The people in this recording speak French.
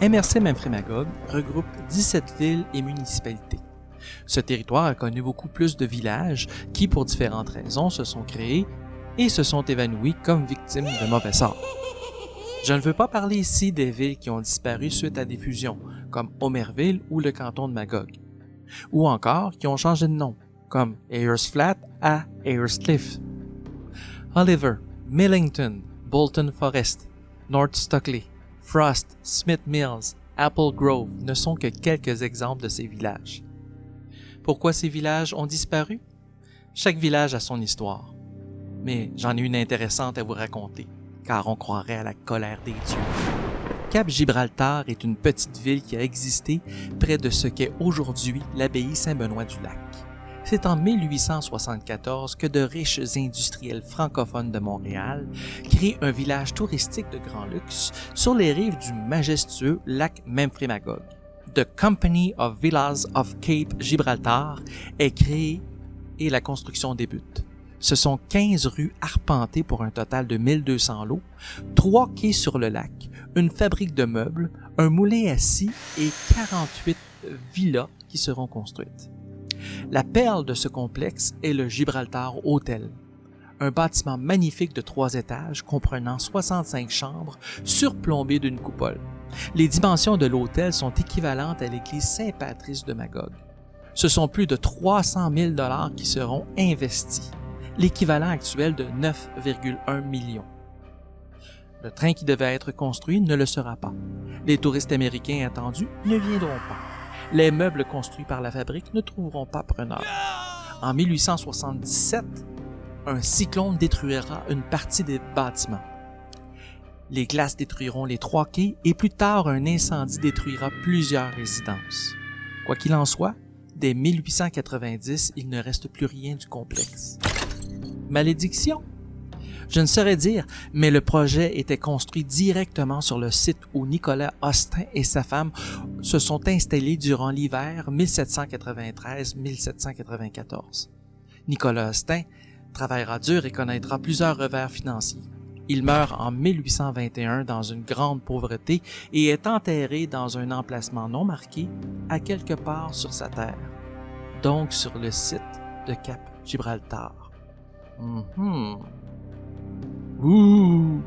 MRC-Memphremagog regroupe 17 villes et municipalités. Ce territoire a connu beaucoup plus de villages qui, pour différentes raisons, se sont créés et se sont évanouis comme victimes de mauvais sorts. Je ne veux pas parler ici des villes qui ont disparu suite à des fusions, comme Omerville ou le canton de Magog, ou encore qui ont changé de nom, comme Ayers Flat à Ayerscliff. Oliver, Millington, Bolton Forest, North Stockley, Frost, Smith Mills, Apple Grove ne sont que quelques exemples de ces villages. Pourquoi ces villages ont disparu? Chaque village a son histoire. Mais j'en ai une intéressante à vous raconter, car on croirait à la colère des dieux. Cap-Gibraltar est une petite ville qui a existé près de ce qu'est aujourd'hui l'abbaye Saint-Benoît-du-Lac. C'est en 1874 que de riches industriels francophones de Montréal créent un village touristique de grand luxe sur les rives du majestueux lac Memphremagog. The Company of Villas of Cape Gibraltar est créée et la construction débute. Ce sont 15 rues arpentées pour un total de 1200 lots, 3 quais sur le lac, une fabrique de meubles, un moulin à scie et 48 villas qui seront construites. La perle de ce complexe est le Gibraltar Hotel, un bâtiment magnifique de 3 étages comprenant 65 chambres surplombées d'une coupole. Les dimensions de l'hôtel sont équivalentes à l'église Saint-Patrice de Magog. Ce sont plus de 300 000 $ qui seront investis, l'équivalent actuel de 9,1 millions. Le train qui devait être construit ne le sera pas. Les touristes américains attendus ne viendront pas. Les meubles construits par la fabrique ne trouveront pas preneur. En 1877, un cyclone détruira une partie des bâtiments. Les glaces détruiront les 3 quais et plus tard, un incendie détruira plusieurs résidences. Quoi qu'il en soit, dès 1890, il ne reste plus rien du complexe. Malédiction? Je ne saurais dire, mais le projet était construit directement sur le site où Nicolas Austin et sa femme se sont installés durant l'hiver 1793-1794. Nicolas Austin travaillera dur et connaîtra plusieurs revers financiers. Il meurt en 1821 dans une grande pauvreté et est enterré dans un emplacement non marqué à quelque part sur sa terre, donc sur le site de Cap Gibraltar. Ouh!